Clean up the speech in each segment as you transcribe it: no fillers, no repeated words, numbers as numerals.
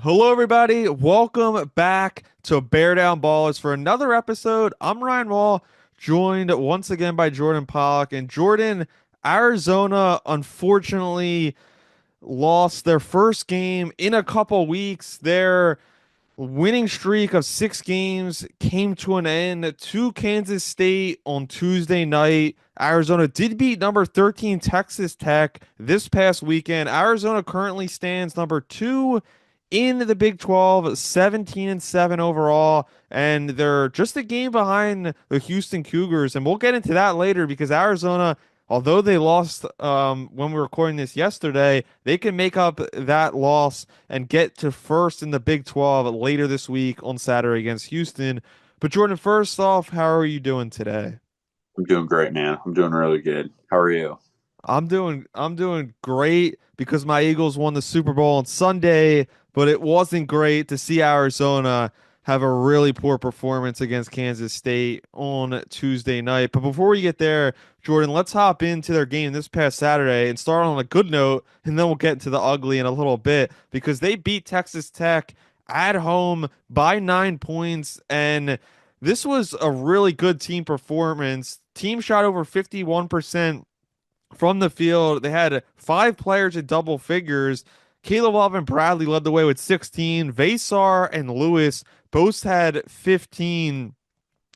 Hello, everybody. Welcome back to Bear Down Ballers for another episode. I'm Ryan Wall, joined once again by Jordan Pollock. And Jordan, Arizona unfortunately lost their first game in a couple weeks. Their winning streak of 6 games came to an end to Kansas State on Tuesday night. Arizona did beat number 13 Texas Tech this past weekend. Arizona currently stands number 2 in the Big 12, 17-7 overall, and they're just a game behind the Houston Cougars. And we'll get into that later because Arizona, although they lost when we were recording this yesterday, they can make up that loss and get to first in the Big 12 later this week on Saturday against Houston. But Jordan, first off, how are you doing today? I'm doing great, man. I'm doing really good. How are you? I'm doing great because my Eagles won the Super Bowl on Sunday, but it wasn't great to see Arizona have a really poor performance against Kansas State on Tuesday night. But before we get there, Jordan, let's hop into their game this past Saturday and start on a good note, and then we'll get into the ugly in a little bit because they beat Texas Tech at home by 9 points, and this was a really good team performance. Team shot over 51% from the field. They had 5 players in double figures. Caleb Love and Bradley led the way with 16. Vasar and Lewis both had 15.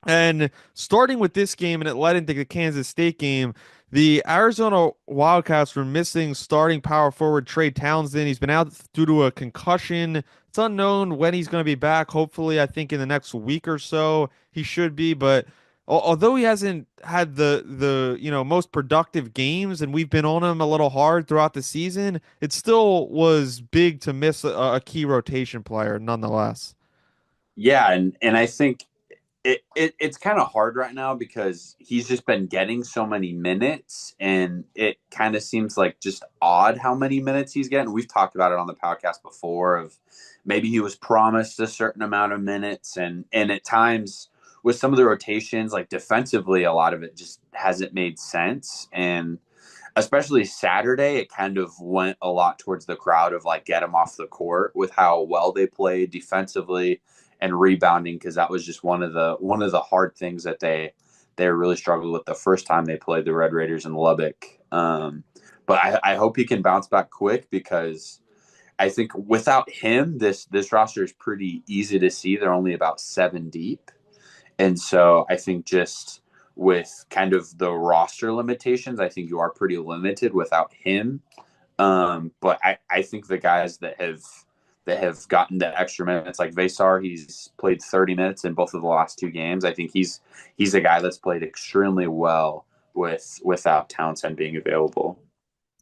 And starting with this game, and it led into the Kansas State game, the Arizona Wildcats were missing starting power forward Trey Townsend. He's been out due to a concussion. It's unknown when he's going to be back. Hopefully, I think in the next week or so he should be. But although he hasn't had the most productive games, and we've been on him a little hard throughout the season, it still was big to miss a key rotation player nonetheless. Yeah, and I think it's kind of hard right now because he's just been getting so many minutes, and it kind of seems like just odd how many minutes he's getting. We've talked about it on the podcast before of maybe he was promised a certain amount of minutes, and at times with some of the rotations, like defensively, a lot of it just hasn't made sense. And especially Saturday, it kind of went a lot towards the crowd of like get them off the court with how well they played defensively and rebounding, because that was just one of the hard things that they really struggled with the first time they played the Red Raiders in Lubbock. But I hope he can bounce back quick, because I think without him, this roster is pretty easy to see. They're only about 7 deep, and so I think just with kind of the roster limitations, I think you are pretty limited without him. But I think the guys that have gotten the extra minutes, like Vasar, he's played 30 minutes in both of the last 2 games. I think he's a guy that's played extremely well without Townsend being available.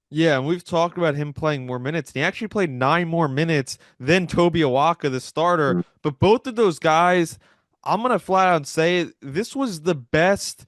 Yeah, and we've talked about him playing more minutes. And he actually played 9 more minutes than Toby Awaka, the starter. But both of those guys, I'm gonna flat out say this was the best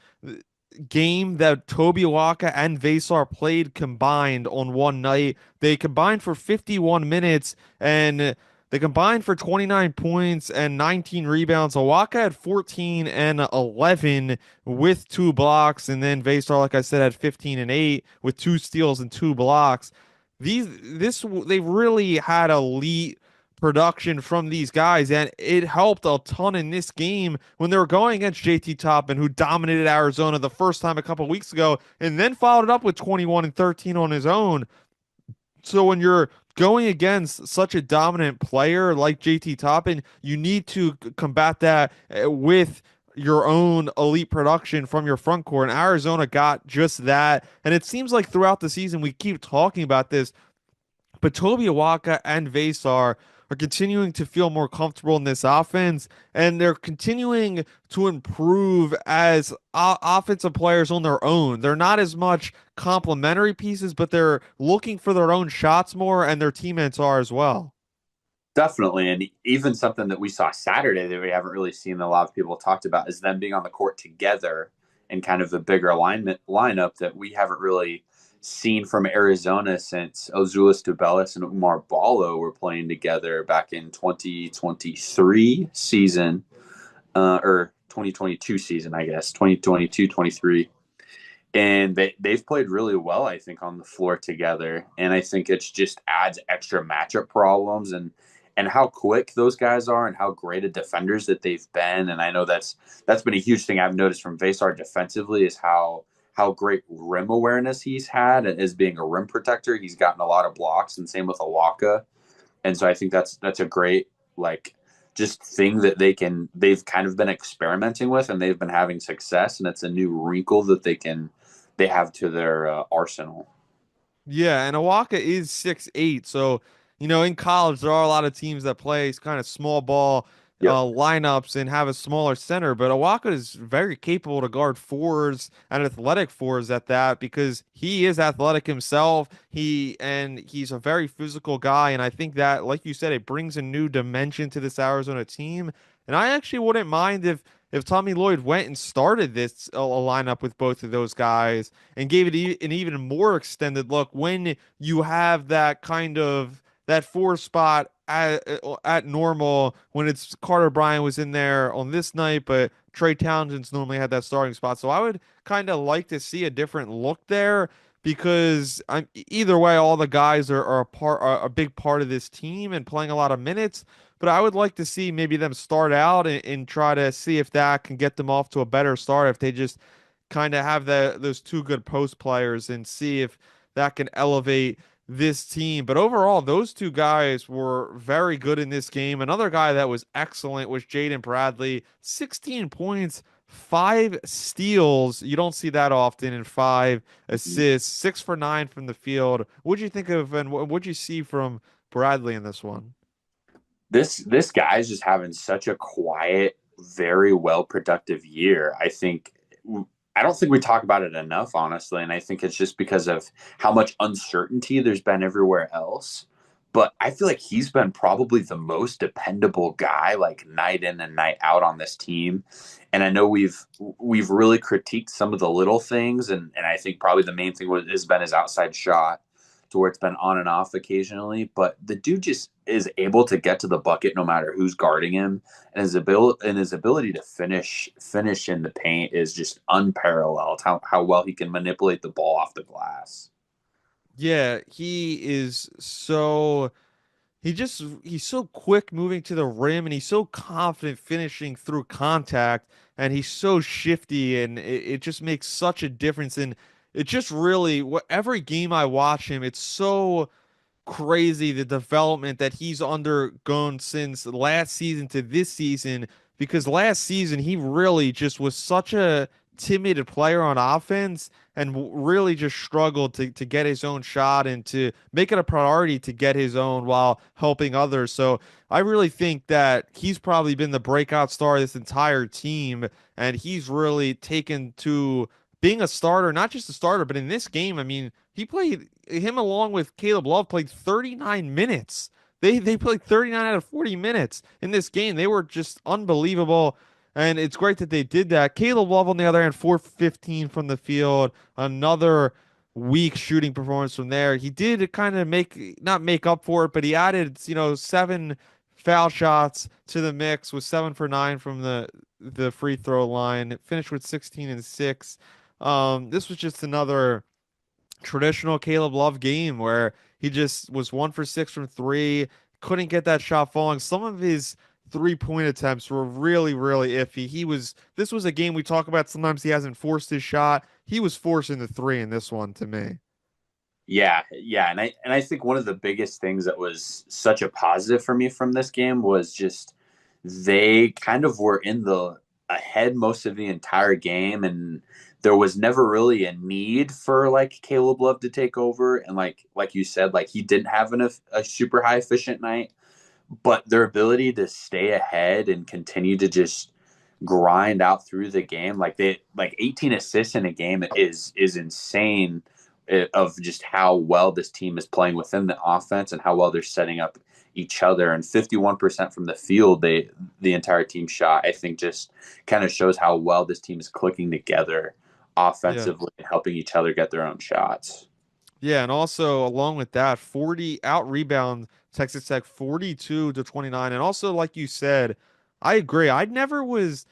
game that Toby Awaka and Vasar played combined on one night. They combined for 51 minutes and they combined for 29 points and 19 rebounds. Awaka had 14 and 11 with 2 blocks, and then Vasar, like I said, had 15 and 8 with 2 steals and 2 blocks. They really had elite production from these guys, and it helped a ton in this game when they were going against JT Toppin, who dominated Arizona the first time a couple weeks ago, and then followed it up with 21 and 13 on his own. So when you're going against such a dominant player like JT Toppin, you need to combat that with your own elite production from your front court. And Arizona got just that. And it seems like throughout the season, we keep talking about this, but Toby Awaka and Vasar are continuing to feel more comfortable in this offense, and they're continuing to improve as offensive players on their own. They're not as much complementary pieces, but they're looking for their own shots more, and their teammates are as well. Definitely. And even something that we saw Saturday that we haven't really seen a lot of people talked about is them being on the court together in kind of a bigger alignment lineup that we haven't really seen from Arizona since Ozulis Tubelis and Umar Ballo were playing together back in 2023 season, or 2022 season, I guess, 2022-23. And they've played really well, I think, on the floor together. And I think it's just adds extra matchup problems. and how quick those guys are and how great of defenders that they've been. And I know that's been a huge thing I've noticed from Vasar defensively is how great rim awareness he's had as being a rim protector. He's gotten a lot of blocks, and same with Alaka. And so I think that's a great like just thing that they've kind of been experimenting with, and they've been having success, and it's a new wrinkle that they have to their arsenal. Yeah, and Awaka is 6'8", so in college there are a lot of teams that play kind of small ball Yep. lineups and have a smaller center, but Awaka is very capable to guard fours and athletic fours at that because he is athletic himself. He's a very physical guy, and I think that, like you said, it brings a new dimension to this Arizona team. And I actually wouldn't mind if Tommy Lloyd went and started this a lineup with both of those guys and gave it an even more extended look when you have that kind of that four spot at normal when it's Carter Bryant was in there on this night, but Trey Townsend's normally had that starting spot. So I would kind of like to see a different look there because either way, all the guys are a big part of this team and playing a lot of minutes. But I would like to see maybe them start out and try to see if that can get them off to a better start if they just kind of have those two good post players and see if that can elevate this team. But overall, those two guys were very good in this game. Another guy that was excellent was Jaden Bradley, 16 points, 5 steals. You don't see that often, and 5 assists, 6 for 9 from the field. What'd you think of, and what'd you see from Bradley in this one? This guy's just having such a quiet, very well productive year. I don't think we talk about it enough, honestly, and I think it's just because of how much uncertainty there's been everywhere else. But I feel like he's been probably the most dependable guy, like night in and night out on this team. And I know we've really critiqued some of the little things, and I think probably the main thing has been his outside shot to where it's been on and off occasionally. But the dude just is able to get to the bucket no matter who's guarding him, and his ability to finish in the paint is just unparalleled. How well he can manipulate the ball off the glass. Yeah, he is so he's so quick moving to the rim and he's so confident finishing through contact and he's so shifty and it just makes such a difference and it just really every game I watch him it's so crazy the development that he's undergone since last season to this season because last season he really just was such a timid player on offense and really just struggled to get his own shot and to make it a priority to get his own while helping others. So I really think that he's probably been the breakout star of this entire team and he's really taken to being a starter, not just a starter, but in this game, I mean, he played him along with Caleb Love played 39 minutes. They played 39 out of 40 minutes in this game. They were just unbelievable. And it's great that they did that. Caleb Love, on the other hand, 4 for 15 from the field. Another weak shooting performance from there. He did kind of not make up for it, but he added, 7 foul shots to the mix with 7 for 9 from the free throw line. Finished with 16 and 6. This was just another traditional Caleb Love game where he just was 1 for 6 from three, couldn't get that shot falling. Some of his 3-point attempts were really, really iffy. This was a game we talk about. Sometimes he hasn't forced his shot. He was forcing the three in this one to me. Yeah, and I think one of the biggest things that was such a positive for me from this game was just they kind of were in the ahead most of the entire game, and there was never really a need for like Caleb Love to take over. And like you said, like he didn't have a super high efficient night, but their ability to stay ahead and continue to just grind out through the game, like 18 assists in a game is insane of just how well this team is playing within the offense and how well they're setting up each other. And 51% from the field, the entire team shot, I think just kind of shows how well this team is clicking together Yeah. offensively and helping each other get their own shots. Yeah, and also along with that, 40 out rebound Texas Tech 42 to 29. And also, like you said, I agree. I never was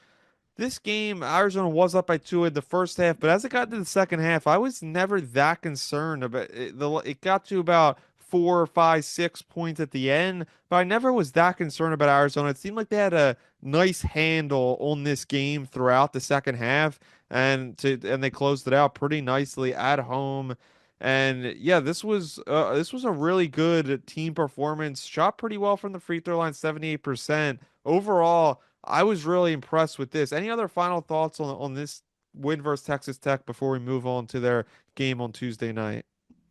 this game, Arizona was up by two in the first half, but as it got to the second half, I was never that concerned about it. It got to about 4, 5, 6 points at the end, but I never was that concerned about Arizona. It seemed like they had a nice handle on this game throughout the second half, and they closed it out pretty nicely at home. And yeah, this was a really good team performance. Shot pretty well from the free throw line, 78%. Overall, I was really impressed with this. Any other final thoughts on this win versus Texas Tech before we move on to their game on Tuesday night?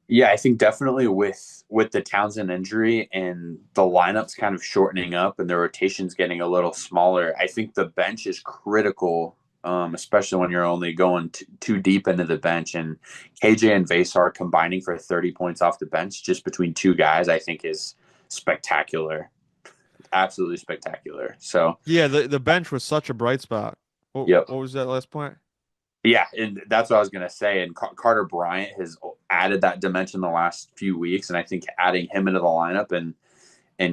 Yeah, I think definitely with the Townsend injury and the lineups kind of shortening up and the rotations getting a little smaller, I think the bench is critical, especially when you're only going too deep into the bench. And KJ and Vasar combining for 30 points off the bench just between two guys, I think is spectacular, absolutely spectacular. So, Yeah, the bench was such a bright spot. yep. What was that last point? Yeah, and that's what I was going to say. And Carter Bryant has added that dimension the last few weeks, and I think adding him into the lineup and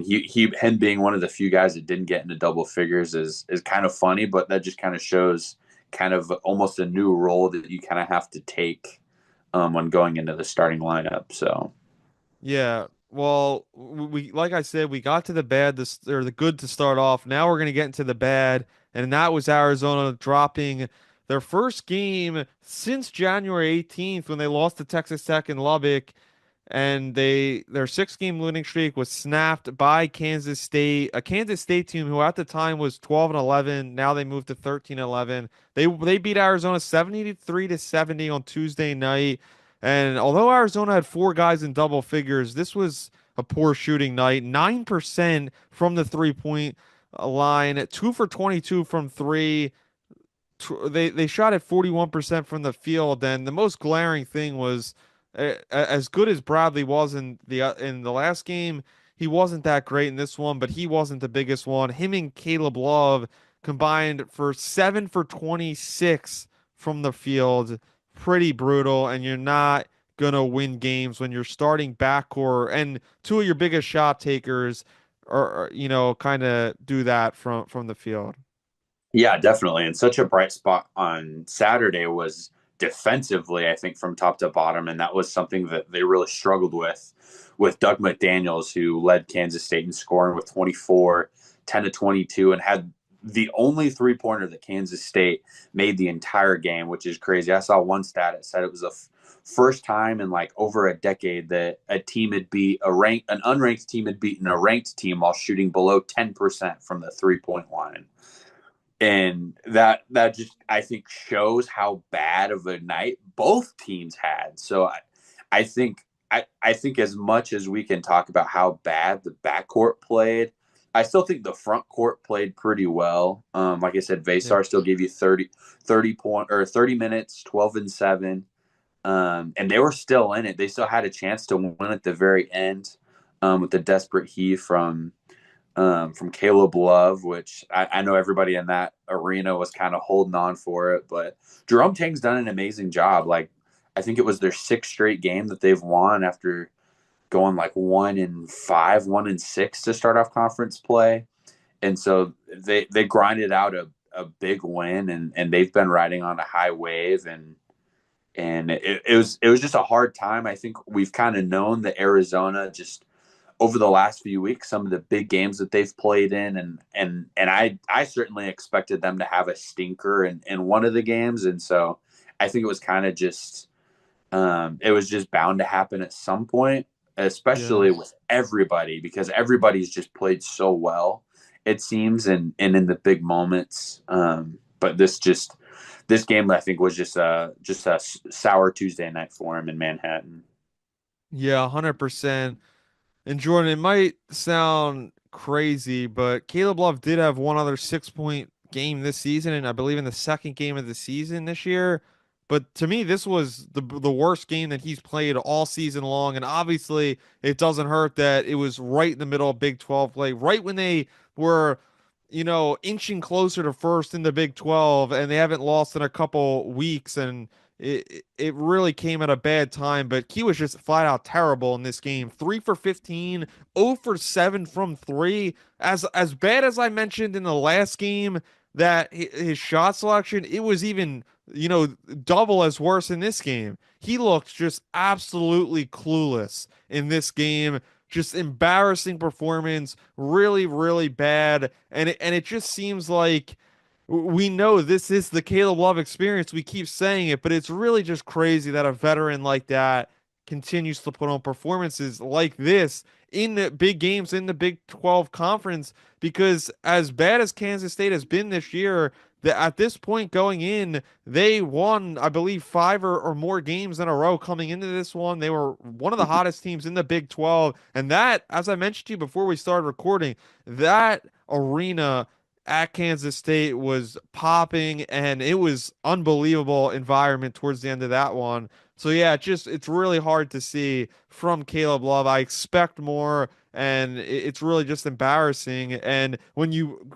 him being one of the few guys that didn't get into double figures is kind of funny, but that just kind of shows kind of almost a new role that you kind of have to take when going into the starting lineup. So Yeah. Well, we like I said, we got to the bad this or the good to start off. Now we're gonna get into the bad, and that was Arizona dropping their first game since January 18th when they lost to Texas Tech in Lubbock, and their 6 game losing streak was snapped by Kansas State, a Kansas State team who at the time was 12 and 11. Now they moved to 13 and 11. They beat Arizona 73 to 70 on Tuesday night. And although Arizona had 4 guys in double figures, this was a poor shooting night. 9% from the 3 point line, 2 for 22 from three. They shot at 41% from the field, and the most glaring thing was as good as Bradley was in the last game, he wasn't that great in this one, but he wasn't the biggest one. Him and Caleb Love combined for 7 for 26 from the field. Pretty brutal, and you're not gonna win games when you're starting backcourt and two of your biggest shot takers are kind of do that from the field. yeah, definitely. And such a bright spot on Saturday was defensively, I think, from top to bottom. And that was something that they really struggled with Doug McDaniels, who led Kansas State in scoring with 24, 10 to 22, and had the only 3-pointer that Kansas State made the entire game, which is crazy. I saw one stat that said it was the first time in like over a decade that a team had beat an unranked team had beaten a ranked team while shooting below 10% from the 3-point line, and that just I think shows how bad of a night both teams had. So I think I think as much as we can talk about how bad the backcourt played, I still think the front court played pretty well. Like I said, Yeah. Vasar still gave you 30 minutes, 12 and 7, and they were still in it. They still had a chance to win at the very end with the desperate heave from Caleb Love, which I know everybody in that arena was kind of holding on for it. But Jerome Tang's done an amazing job. Like, I think it was their 6th straight game that they've won after going like 1-5, 1-6 to start off conference play. And so they grinded out a big win, and they've been riding on a high wave, and it was just a hard time. I think we've kind of known that Arizona just over the last few weeks, some of the big games that they've played in, and I certainly expected them to have a stinker in one of the games, and so I think it was kind of just it was just bound to happen at some point, Yeah. especially with everybody because everybody's just played so well, it seems, and in the big moments. But this game I think was just a sour Tuesday night for him in Manhattan. Yeah, 100%. And Jordan, it might sound crazy, but Caleb Love did have one other 6 point game this season, and I believe in the second game of the season this year. But to me, this was the worst game that he's played all season long. And obviously, it doesn't hurt that it was right in the middle of Big 12 play, right when they were, inching closer to first in the Big 12, and they haven't lost in a couple weeks. And it really came at a bad time, but he was just flat out terrible in this game. 3 for 15, 0 for 7 from three. As bad as I mentioned in the last game that his shot selection, it was even double as worse in this game. He looked just absolutely clueless in this game. Just embarrassing performance, really, really bad. And it just seems like we know this is the Caleb Love experience. We keep saying it, but it's really just crazy that a veteran like that continues to put on performances like this in the big games in the Big 12 conference. Because as bad as Kansas State has been this year, that at this point going in, they won, I believe, five or more games in a row coming into this one. They were one of the hottest teams in the Big 12. And that, as I mentioned to you before we started recording, that arena at Kansas State was popping, and it was unbelievable environment towards the end of that one. So yeah, it's really hard to see from Caleb Love. I expect more, and it's really just embarrassing. And when you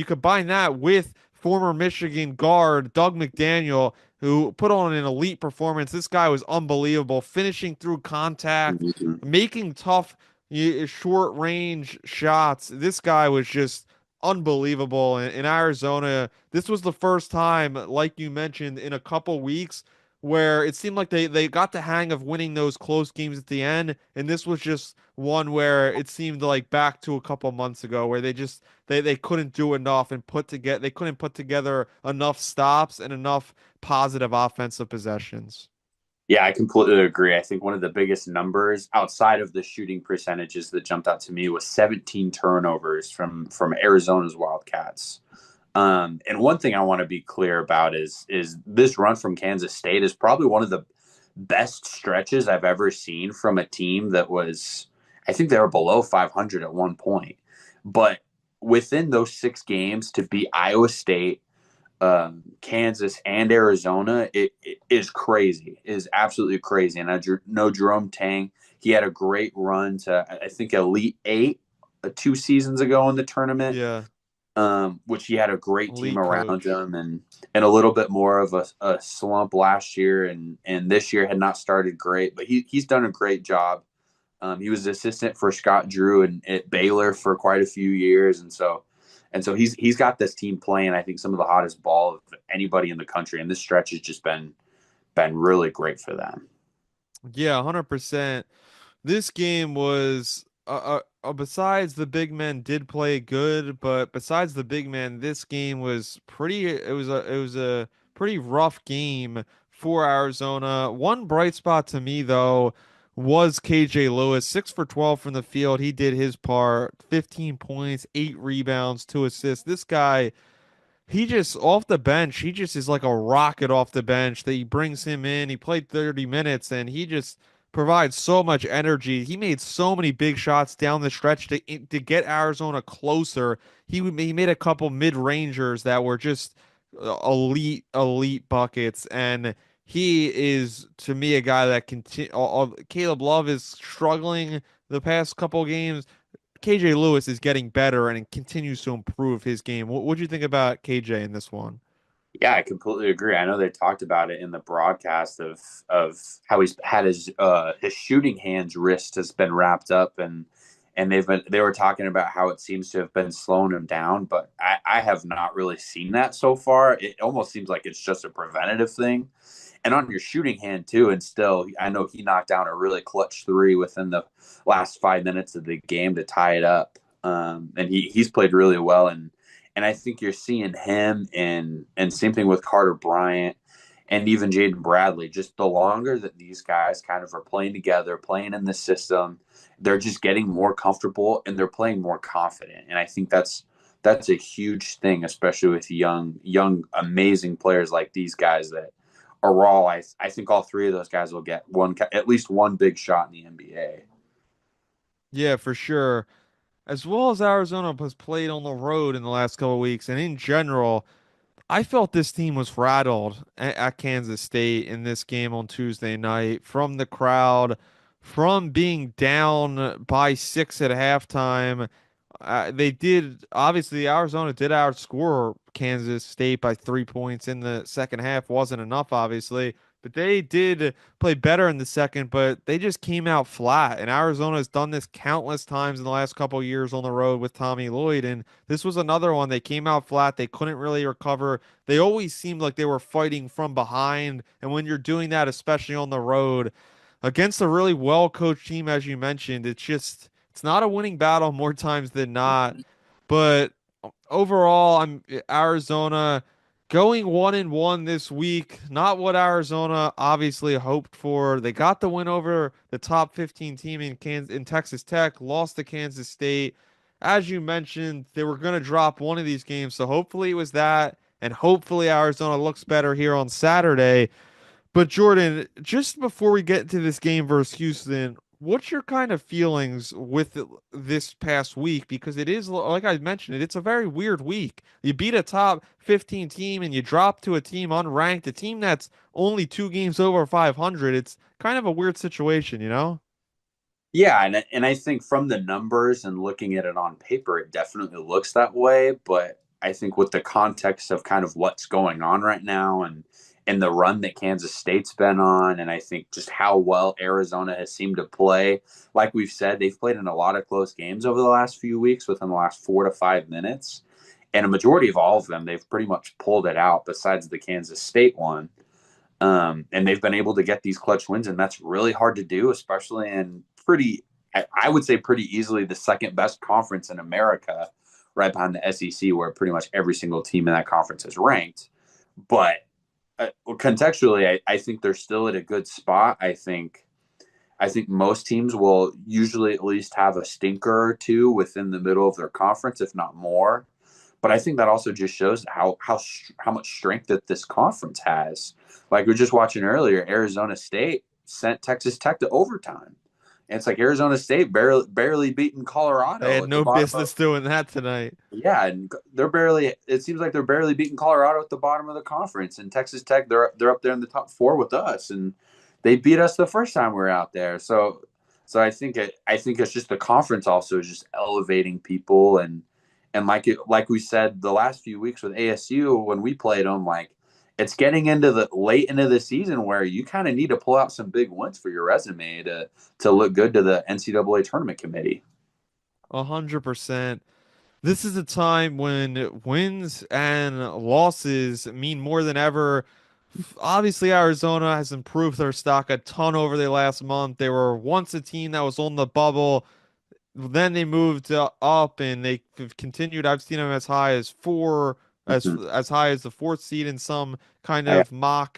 combine that with former Michigan guard Doug McDaniel, who put on an elite performance, this guy was unbelievable, finishing through contact, Mhm. making tough short range shots. This guy was just unbelievable in Arizona. This was the first time, like you mentioned, in a couple weeks where it seemed like they got the hang of winning those close games at the end, and this was just one where it seemed like back to a couple months ago where they couldn't do enough and they couldn't put together enough stops and enough positive offensive possessions. Yeah, I completely agree. I think one of the biggest numbers outside of the shooting percentages that jumped out to me was 17 turnovers from Arizona's Wildcats. And one thing I want to be clear about is this run from Kansas State is probably one of the best stretches I've ever seen from a team that was, I think they were below 500 at one point. But within those 6 games to beat Iowa State, Kansas, and Arizona, it is crazy. It is absolutely crazy. And I know Jerome Tang, he had a great run to, I think, Elite Eight 2 seasons ago in the tournament, Yeah, which he had a great team elite around coach. him, and a little bit more of a slump last year, and this year had not started great, but he's done a great job. He was assistant for Scott Drew and at Baylor for quite a few years, and so he's got this team playing, I think, some of the hottest ball of anybody in the country, and this stretch has just been really great for them. Yeah, 100%. This game was besides the big men did play good, but besides the big men, this game was pretty it was a pretty rough game for Arizona. One bright spot to me though was KJ Lewis, 6 for 12 from the field. He did his part, 15 points, 8 rebounds, 2 assists. This guy, he just off the bench, he just is like a rocket off the bench. That he brings him in. He played 30 minutes and he just provides so much energy. He made so many big shots down the stretch to get Arizona closer. He made a couple mid-rangers that were just elite buckets, and he is to me a guy that continue. Caleb Love is struggling the past couple games. KJ Lewis is getting better and continues to improve his game. What do you think about KJ in this one? Yeah, I completely agree. I know they talked about it in the broadcast of how he's had his shooting hand's wrist has been wrapped up, and they were talking about how it seems to have been slowing him down, but I have not really seen that so far. It almost seems like it's just a preventative thing. And on your shooting hand too, and still I know he knocked down a really clutch three within the last 5 minutes of the game to tie it up. And he's played really well, and I think you're seeing him and same thing with Carter Bryant and even Jaden Bradley. Just the longer that these guys kind of are playing together, playing in the system, they're just getting more comfortable and they're playing more confident. And I think that's a huge thing, especially with young amazing players like these guys that are all. I think all three of those guys will get at least one big shot in the NBA. Yeah, for sure. As well as Arizona has played on the road in the last couple of weeks, and in general, I felt this team was rattled at Kansas State in this game on Tuesday night from the crowd, from being down by 6 at halftime. They did, obviously, Arizona did outscore Kansas State by 3 points in the second half. Wasn't enough, obviously. but they did play better in the second, but they just came out flat. And Arizona has done this countless times in the last couple of years on the road with Tommy Lloyd. And this was another one. They came out flat. They couldn't really recover. They always seemed like they were fighting from behind. And when you're doing that, especially on the road against a really well-coached team, as you mentioned, it's not a winning battle more times than not. But overall, I'm Arizona going 1-1 this week. Not what Arizona obviously hoped for. They got the win over the top 15 team in Texas Tech, lost to Kansas State. As you mentioned, they were going to drop one of these games, so hopefully it was that, and hopefully Arizona looks better here on Saturday. But Jordan, just before we get into this game versus Houston, what's your kind of feelings with this past week? Because it is, like I mentioned, it's a very weird week. You beat a top 15 team and you drop to a team unranked, a team that's only 2 games over 500. It's kind of a weird situation, you know? Yeah, and I think from the numbers and looking at it on paper, it definitely looks that way. But I think with the context of kind of what's going on right now and the run that Kansas State's been on, and I think just how well Arizona has seemed to play, like we've said, they've played in a lot of close games over the last few weeks within the last 4 to 5 minutes. And a majority of all of them, they've pretty much pulled it out besides the Kansas State one. And they've been able to get these clutch wins, and that's really hard to do, especially in I would say pretty easily the second best conference in America, right behind the SEC, where pretty much every single team in that conference is ranked. But contextually, I think they're still at a good spot. I think most teams will usually at least have a stinker or two within the middle of their conference, if not more. But I think that also just shows how much strength that this conference has. Like we were just watching earlier, Arizona State sent Texas Tech to overtime. And it's like Arizona State barely beating They Colorado had at the no bottom of business doing that tonight. yeah, and it seems like they're barely beating Colorado at the bottom of the conference. And Texas Tech, they're up there in the top four with us, and they beat us the first time we were out there. So I think it's just the conference also is just elevating people and like we said the last few weeks with ASU when we played them, like it's getting into the late into the season where you kind of need to pull out some big wins for your resume to look good to the NCAA tournament committee. 100%. This is a time when wins and losses mean more than ever. Obviously, Arizona has improved their stock a ton over the last month. They were once a team that was on the bubble. Then they moved up and they've continued. I've seen them as high as four, Mhm. as high as the fourth seed in some kind I, of mock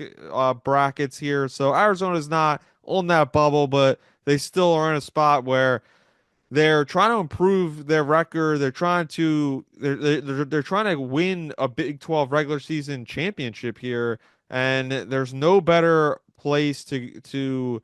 brackets here. So Arizona's not on that bubble, but they still are in a spot where they're trying to improve their record. They're trying to win a Big 12 regular season championship here, and there's no better place to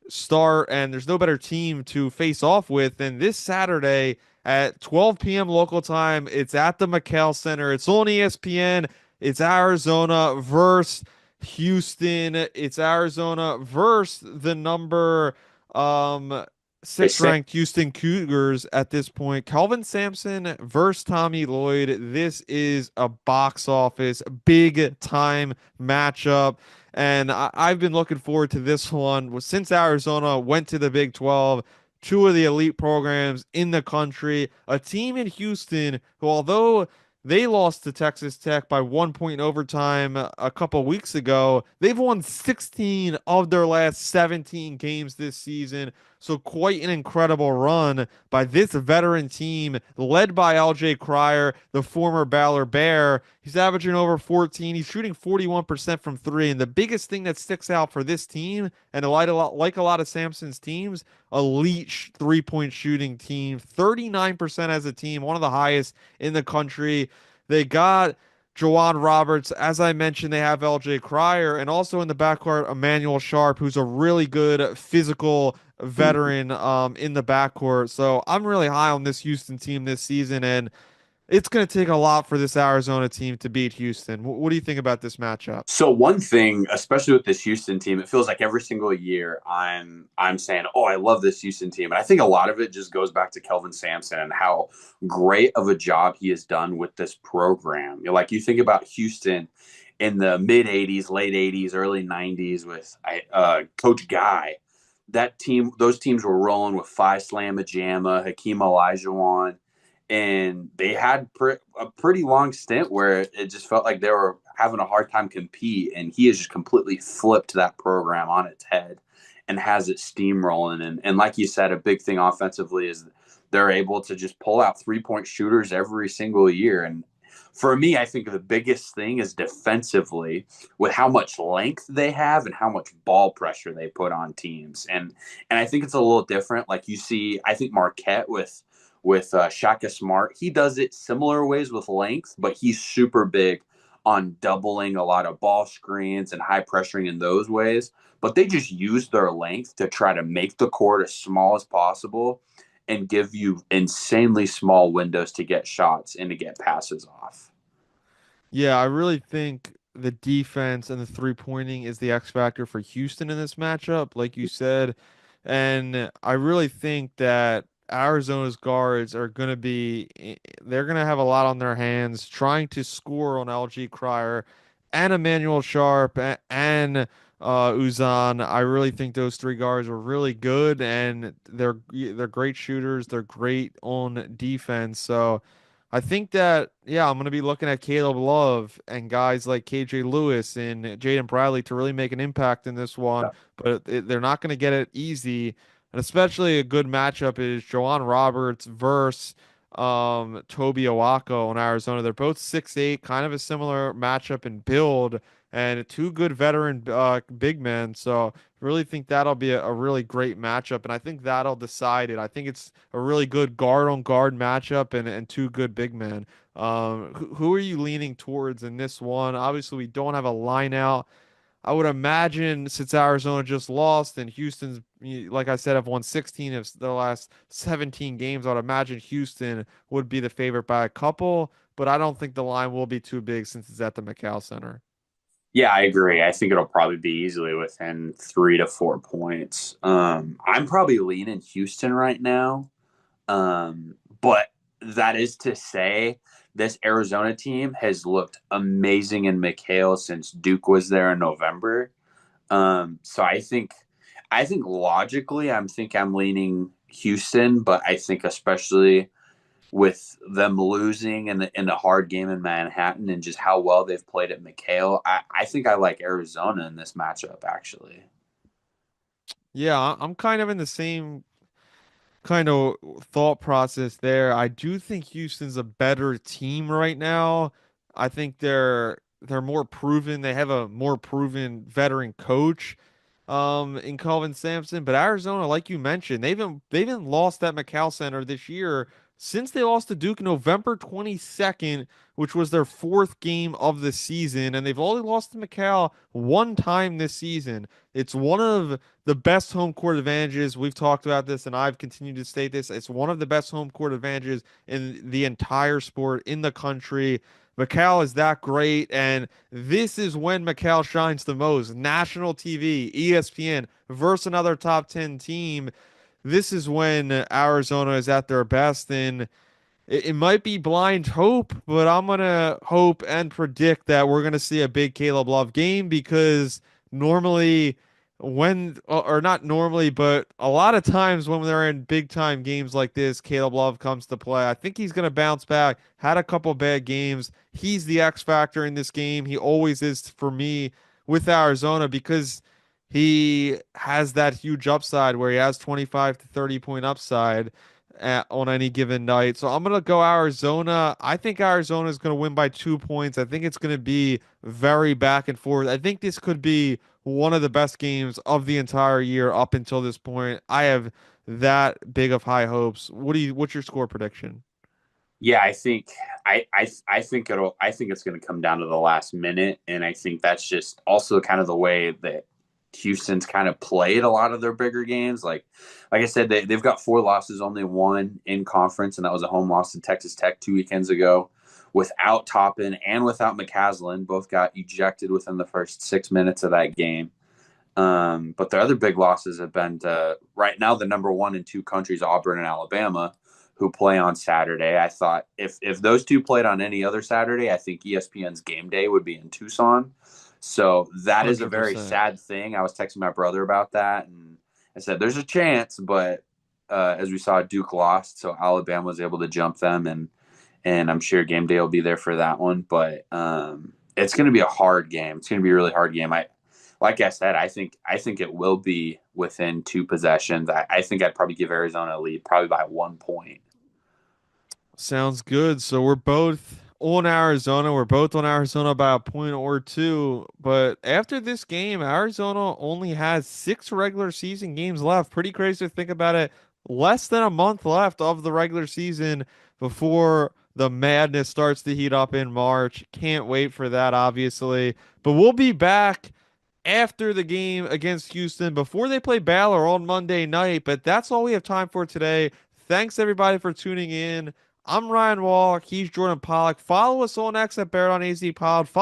start, and there's no better team to face off with than this Saturday at 12 p.m. local time. It's at the McKell Center. It's on ESPN. It's Arizona versus Houston. It's Arizona versus the number um they six say ranked Houston Cougars at this point. Calvin Sampson versus Tommy Lloyd. This is a box office big time matchup. And I've been looking forward to this one since Arizona went to the Big 12, two of the elite programs in the country, a team in Houston who, although they lost to Texas Tech by 1 point in overtime a couple weeks ago, they've won 16 of their last 17 games this season. So quite an incredible run by this veteran team led by LJ Cryer, the former Baylor Bear. He's averaging over 14. He's shooting 41% from three. And the biggest thing that sticks out for this team, and like a lot of Sampson's teams, elite 3 point shooting team, 39% as a team, one of the highest in the country. They got Jawan Roberts. As I mentioned, they have LJ Cryer, and also in the backcourt, Emmanuel Sharp, who's a really good physical veteran in the backcourt. So I'm really high on this Houston team this season, and it's going to take a lot for this Arizona team to beat Houston. What do you think about this matchup? So one thing, especially with this Houston team, it feels like every single year I'm saying, "Oh, I love this Houston team," and I think a lot of it just goes back to Kelvin Sampson and how great of a job he has done with this program. Like you think about Houston, in the mid 80s, late 80s, early 90s with Coach Guy. Those teams were rolling with Phi Slamma Jamma, Hakeem Olajuwon, and they had a pretty long stint where it just felt like they were having a hard time compete, and he has just completely flipped that program on its head and has it steamrolling. And like you said, a big thing offensively is they're able to just pull out 3-point shooters every single year. And for me, I think the biggest thing is defensively with how much length they have and how much ball pressure they put on teams. And I think it's a little different. Like you see, I think Marquette with Shaka Smart, he does it similar ways with length, but he's super big on doubling a lot of ball screens and high pressuring in those ways. But they just use their length to try to make the court as small as possible and give you insanely small windows to get shots and to get passes off. Yeah, I really think the defense and the three pointing is the X factor for Houston in this matchup, like you said. And I really think that Arizona's guards are going to they're going to have a lot on their hands trying to score on LG Cryer and Emmanuel Sharp and Uzan. I really think those three guards are really good and they're great shooters. They're great on defense. So I think that, yeah, I'm going to be looking at Caleb Love and guys like KJ Lewis and Jaden Bradley to really make an impact in this one, but they're not going to get it easy. And especially a good matchup is Joanne Roberts versus Toby Owako in Arizona. They're both 6'8", kind of a similar matchup in build, and two good veteran big men. So really think that'll be a really great matchup, and I think that'll decide it. I think it's a really good guard on guard matchup and two good big men. Who are you leaning towards in this one? Obviously, we don't have a line out. I would imagine since Arizona just lost and Houston's, like I said, have won 16 of the last 17 games, I would imagine Houston would be the favorite by a couple, but I don't think the line will be too big since it's at the McCall Center. Yeah, I agree. I think it'll probably be easily within 3 to 4 points. I'm probably leaning Houston right now. But that is to say, this Arizona team has looked amazing in McHale since Duke was there in November. So I think logically, I'm leaning Houston, but I think especially with them losing in a hard game in Manhattan and just how well they've played at McHale, I think I like Arizona in this matchup actually. Yeah, I'm kind of in the same kind of thought process there. I do think Houston's a better team right now. I think they're more proven. They have a more proven veteran coach in Calvin Sampson, but Arizona, like you mentioned, they've even lost at McCall Center this year since they lost to Duke November 22nd, which was their fourth game of the season, and they've only lost to McCall one time this season. It's one of the best home court advantages. We've talked about this, and I've continued to state this. It's one of the best home court advantages in the entire sport in the country. McCall is that great, and this is when McCall shines the most. National TV, ESPN versus another top 10 team. This is when Arizona is at their best, and it might be blind hope, but I'm gonna hope and predict that we're gonna see a big Caleb Love game because normally or not normally, but a lot of times when they're in big time games like this, Caleb Love comes to play. I think he's gonna bounce back. Had a couple bad games. He's the X factor in this game. He always is for me with Arizona because he has that huge upside where he has 25 to 30 point upside on any given night. So I'm going to go Arizona. I think Arizona is going to win by 2 points. I think it's going to be very back and forth. I think this could be one of the best games of the entire year up until this point. I have that big of high hopes. What's your score prediction? Yeah, I think it's going to come down to the last minute, and I think that's just also kind of the way that Houston's kind of played a lot of their bigger games. Like I said, they've got 4 losses, only one in conference, and that was a home loss to Texas Tech 2 weekends ago. Without Toppin and without McCaslin, both got ejected within the first 6 minutes of that game. But their other big losses have been to right now the number one in two countries, Auburn and Alabama, who play on Saturday. I thought if those two played on any other Saturday, I think ESPN's game day would be in Tucson. So that is a very 100%. sad thing. I was texting my brother about that, and I said there's a chance, but as we saw, Duke lost, so Alabama was able to jump them, and I'm sure game day will be there for that one. But it's going to be a hard game. It's going to be a really hard game. Like I said, I think it will be within two possessions. I think I'd probably give Arizona a lead, probably by 1 point. Sounds good. So we're both on Arizona. We're both on Arizona by a point or two. But after this game, Arizona only has 6 regular season games left. Pretty crazy to think about it. Less than a month left of the regular season before the madness starts to heat up in March. Can't wait for that, obviously. But we'll be back after the game against Houston before they play Baylor on Monday night. But that's all we have time for today. Thanks everybody for tuning in. I'm Ryan Wall. He's Jordan Pollock. Follow us on X at Barrett on AZ Pod. Follow